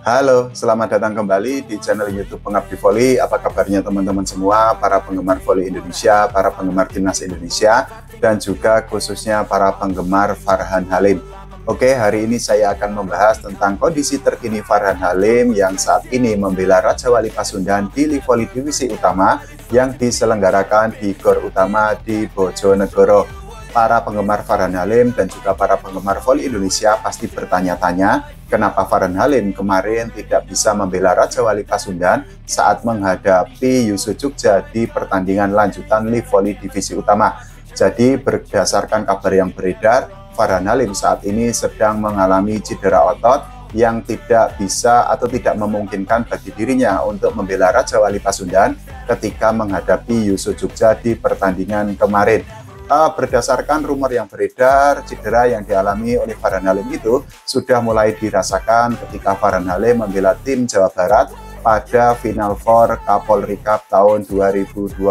Halo, selamat datang kembali di channel YouTube Pengabdi Voli. Apa kabarnya teman-teman semua, para penggemar voli Indonesia, para penggemar timnas Indonesia, dan juga khususnya para penggemar Farhan Halim. Oke, hari ini saya akan membahas tentang kondisi terkini Farhan Halim yang saat ini membela Raja Wali Pasundan di Liga Voli Divisi Utama yang diselenggarakan di GOR Utama di Bojonegoro. Para penggemar Farhan Halim dan juga para penggemar voli Indonesia pasti bertanya-tanya, kenapa Farhan Halim kemarin tidak bisa membela Raja Wali Pasundan saat menghadapi Yusu Jogja di pertandingan lanjutan Liga Voli Divisi Utama. Jadi berdasarkan kabar yang beredar, Farhan Halim saat ini sedang mengalami cedera otot yang tidak bisa atau tidak memungkinkan bagi dirinya untuk membela Raja Wali Pasundan ketika menghadapi Yusu Jogja di pertandingan kemarin. Berdasarkan rumor yang beredar, cedera yang dialami oleh Farhan Halim itu sudah mulai dirasakan ketika Farhan Halim membela tim Jawa Barat pada Final Four Kapolri Cup tahun 2024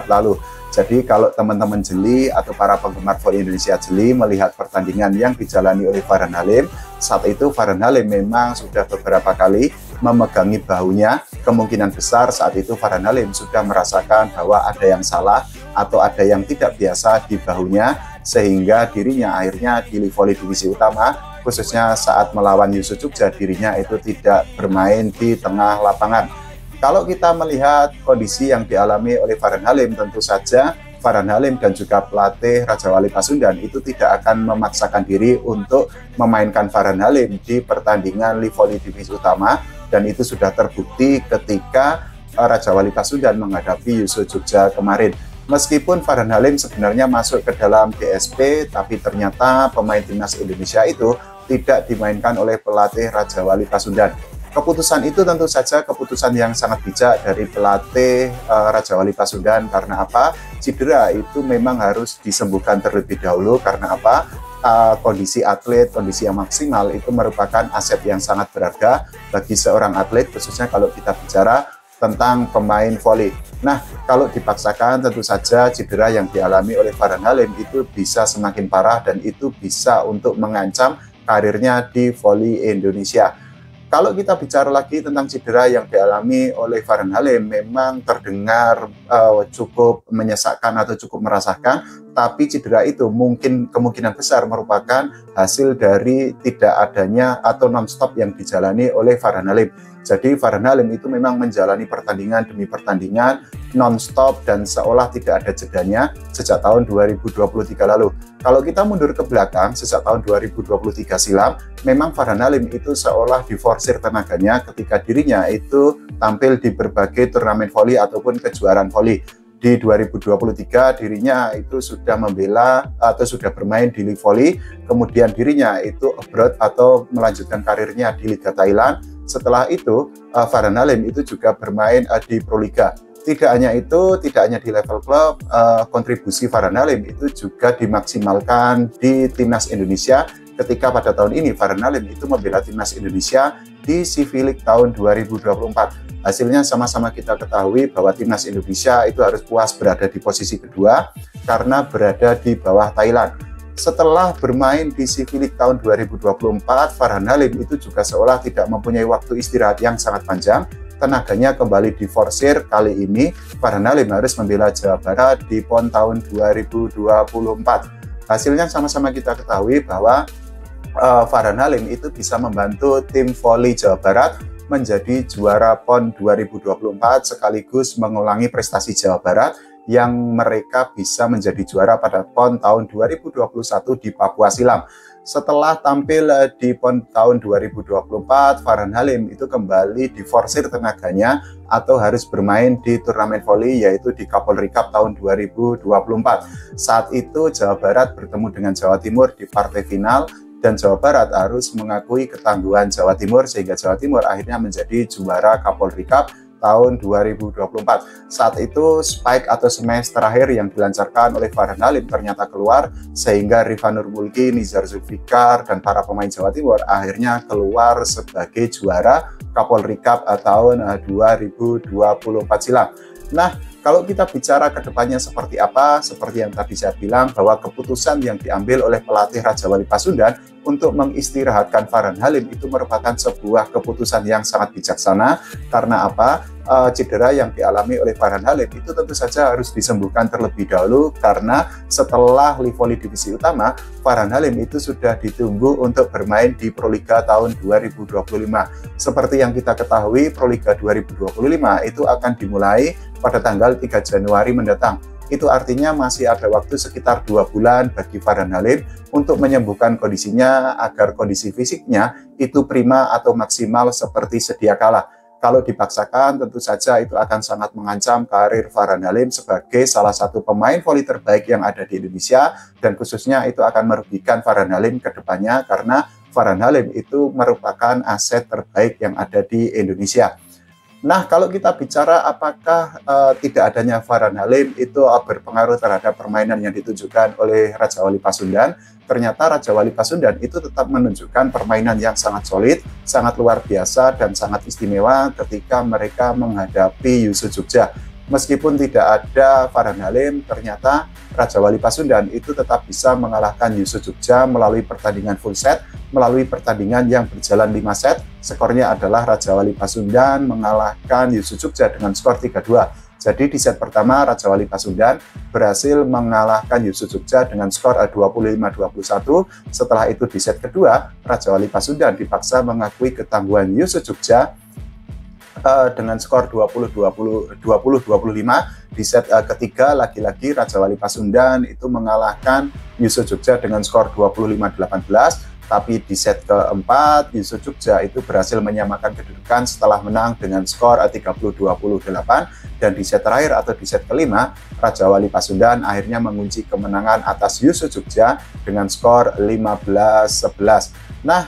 lalu. Jadi kalau teman-teman jeli atau para penggemar voli Indonesia jeli melihat pertandingan yang dijalani oleh Farhan Halim, saat itu Farhan Halim memang sudah beberapa kali memegangi bahunya. Kemungkinan besar saat itu Farhan Halim sudah merasakan bahwa ada yang salah atau ada yang tidak biasa di bahunya, sehingga dirinya akhirnya di Liga Voli Divisi Utama, khususnya saat melawan Yusu Jogja, dirinya itu tidak bermain di tengah lapangan. Kalau kita melihat kondisi yang dialami oleh Farhan Halim, tentu saja Farhan Halim dan juga pelatih Raja Wali Pasundan itu tidak akan memaksakan diri untuk memainkan Farhan Halim di pertandingan Liga Voli Divisi Utama, dan itu sudah terbukti ketika Raja Wali Pasundan menghadapi Yusu Jogja kemarin. Meskipun Farhan Halim sebenarnya masuk ke dalam DSP, tapi ternyata pemain timnas Indonesia itu tidak dimainkan oleh pelatih Raja Wali Pasundan. Keputusan itu tentu saja keputusan yang sangat bijak dari pelatih Raja Wali Pasundan. Karena apa? Cedera itu memang harus disembuhkan terlebih dahulu. Karena apa? Kondisi atlet, kondisi yang maksimal itu merupakan aset yang sangat berharga bagi seorang atlet, khususnya kalau kita bicara tentang pemain voli. Nah, kalau dipaksakan tentu saja cedera yang dialami oleh Farhan Halim itu bisa semakin parah dan itu bisa untuk mengancam karirnya di voli Indonesia. Kalau kita bicara lagi tentang cedera yang dialami oleh Farhan Halim, memang terdengar cukup menyesakkan atau cukup merasakan, tapi cedera itu mungkin kemungkinan besar merupakan hasil dari tidak adanya atau non-stop yang dijalani oleh Farhan Halim. Jadi Farhan Halim itu memang menjalani pertandingan demi pertandingan non-stop dan seolah tidak ada jedanya sejak tahun 2023 lalu. Kalau kita mundur ke belakang, sejak tahun 2023 silam, memang Farhan Halim itu seolah diforsir tenaganya ketika dirinya itu tampil di berbagai turnamen voli ataupun kejuaraan voli. Di 2023 dirinya itu sudah membela atau sudah bermain di Liga Voli, kemudian dirinya itu abroad atau melanjutkan karirnya di Liga Thailand. Setelah itu Farhan Halim itu juga bermain di Proliga. Tidak hanya itu, tidak hanya di level klub, kontribusi Farhan Halim itu juga dimaksimalkan di timnas Indonesia ketika pada tahun ini Farhan Halim itu membela timnas Indonesia di CV League tahun 2024. Hasilnya sama-sama kita ketahui bahwa timnas Indonesia itu harus puas berada di posisi kedua karena berada di bawah Thailand. Setelah bermain di CV League tahun 2024, Farhan Halim itu juga seolah tidak mempunyai waktu istirahat yang sangat panjang. Tenaganya kembali diforsir. Kali ini Farhan Halim harus membela Jawa Barat di PON tahun 2024. Hasilnya sama-sama kita ketahui bahwa Farhan Halim itu bisa membantu tim voli Jawa Barat menjadi juara PON 2024 sekaligus mengulangi prestasi Jawa Barat yang mereka bisa menjadi juara pada PON tahun 2021 di Papua silam. Setelah tampil di PON tahun 2024, Farhan Halim itu kembali diforsir tenaganya atau harus bermain di turnamen voli yaitu di Kapolri Cup tahun 2024. Saat itu Jawa Barat bertemu dengan Jawa Timur di partai final dan Jawa Barat harus mengakui ketangguhan Jawa Timur sehingga Jawa Timur akhirnya menjadi juara Kapolri Cup tahun 2024. Saat itu spike atau smash terakhir yang dilancarkan oleh Farhan Halim ternyata keluar sehingga Rifanur Mulki, Nizar Zulfikar dan para pemain Jawa Timur akhirnya keluar sebagai juara Kapolri Cup tahun 2024 silam. Nah, kalau kita bicara ke depannya seperti apa, seperti yang tadi saya bilang bahwa keputusan yang diambil oleh pelatih Raja Wali Pasundan untuk mengistirahatkan Farhan Halim itu merupakan sebuah keputusan yang sangat bijaksana. Karena apa? Cedera yang dialami oleh Farhan Halim itu tentu saja harus disembuhkan terlebih dahulu, karena setelah Livoli divisi utama, Farhan Halim itu sudah ditunggu untuk bermain di Proliga tahun 2025. Seperti yang kita ketahui, Proliga 2025 itu akan dimulai pada tanggal 3 Januari mendatang. Itu artinya masih ada waktu sekitar 2 bulan bagi Farhan Halim untuk menyembuhkan kondisinya agar kondisi fisiknya itu prima atau maksimal seperti sedia kala. Kalau dipaksakan tentu saja itu akan sangat mengancam karir Farhan Halim sebagai salah satu pemain voli terbaik yang ada di Indonesia, dan khususnya itu akan merugikan Farhan Halim ke depannya, karena Farhan Halim itu merupakan aset terbaik yang ada di Indonesia. Nah, kalau kita bicara apakah tidak adanya Farhan Halim itu berpengaruh terhadap permainan yang ditunjukkan oleh Raja Wali Pasundan, ternyata Raja Wali Pasundan itu tetap menunjukkan permainan yang sangat solid, sangat luar biasa, dan sangat istimewa ketika mereka menghadapi Yusu Jogja. Meskipun tidak ada Farhan Halim, ternyata Raja Wali Pasundan itu tetap bisa mengalahkan Yusu Jogja melalui pertandingan full set, melalui pertandingan yang berjalan 5 set. Skornya adalah Raja Wali Pasundan mengalahkan Yusu Jogja dengan skor 3-2. Jadi di set pertama Raja Wali Pasundan berhasil mengalahkan Yusu Jogja dengan skor 25-21. Setelah itu di set kedua, Raja Wali Pasundan dipaksa mengakui ketangguhan Yusu Jogja dengan skor 20-25. Di set ketiga lagi-lagi Raja Wali Pasundan itu mengalahkan Yusu Jogja dengan skor 25-18. Tapi di set keempat Yusu Jogja itu berhasil menyamakan kedudukan setelah menang dengan skor 30-28. Dan di set terakhir atau di set kelima, Raja Wali Pasundan akhirnya mengunci kemenangan atas Yusu Jogja dengan skor 15-11. Nah,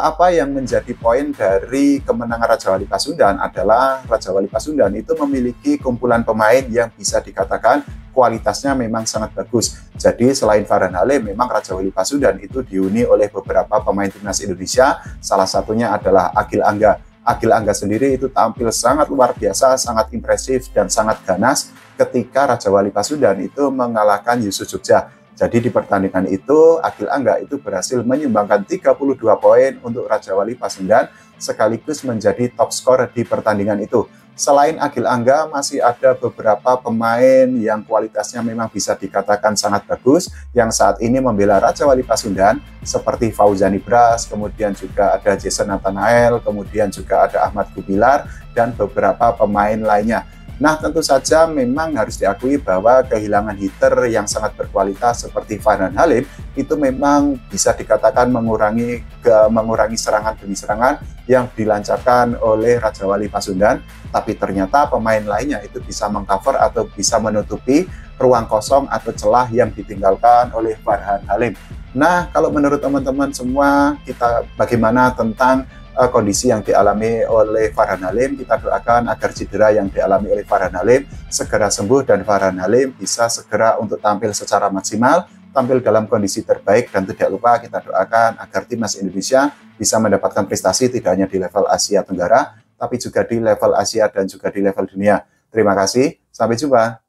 apa yang menjadi poin dari kemenangan Raja Wali Pasundan adalah Raja Wali Pasundan itu memiliki kumpulan pemain yang bisa dikatakan kualitasnya memang sangat bagus. Jadi selain Farhan Halim, memang Raja Wali Pasundan itu dihuni oleh beberapa pemain timnas Indonesia. Salah satunya adalah Agil Angga. Agil Angga sendiri itu tampil sangat luar biasa, sangat impresif dan sangat ganas ketika Raja Wali Pasundan itu mengalahkan Yusu Jogja. Jadi di pertandingan itu Agil Angga itu berhasil menyumbangkan 32 poin untuk Raja Wali Pasundan, sekaligus menjadi top skor di pertandingan itu. Selain Agil Angga, masih ada beberapa pemain yang kualitasnya memang bisa dikatakan sangat bagus yang saat ini membela Raja Wali Pasundan, seperti Fauzan Ibras, kemudian juga ada Jason Nathanael, kemudian juga ada Ahmad Gumilar, dan beberapa pemain lainnya. Nah, tentu saja memang harus diakui bahwa kehilangan hitter yang sangat berkualitas seperti Farhan Halim itu memang bisa dikatakan mengurangi serangan demi serangan yang dilancarkan oleh Raja Wali Pasundan. Tapi ternyata pemain lainnya itu bisa mengcover atau bisa menutupi ruang kosong atau celah yang ditinggalkan oleh Farhan Halim. Nah, kalau menurut teman-teman semua, kita bagaimana tentang kondisi yang dialami oleh Farhan Halim? Kita doakan agar cedera yang dialami oleh Farhan Halim segera sembuh dan Farhan Halim bisa segera untuk tampil secara maksimal, tampil dalam kondisi terbaik, dan tidak lupa kita doakan agar timnas Indonesia bisa mendapatkan prestasi tidak hanya di level Asia Tenggara, tapi juga di level Asia dan juga di level dunia. Terima kasih, sampai jumpa.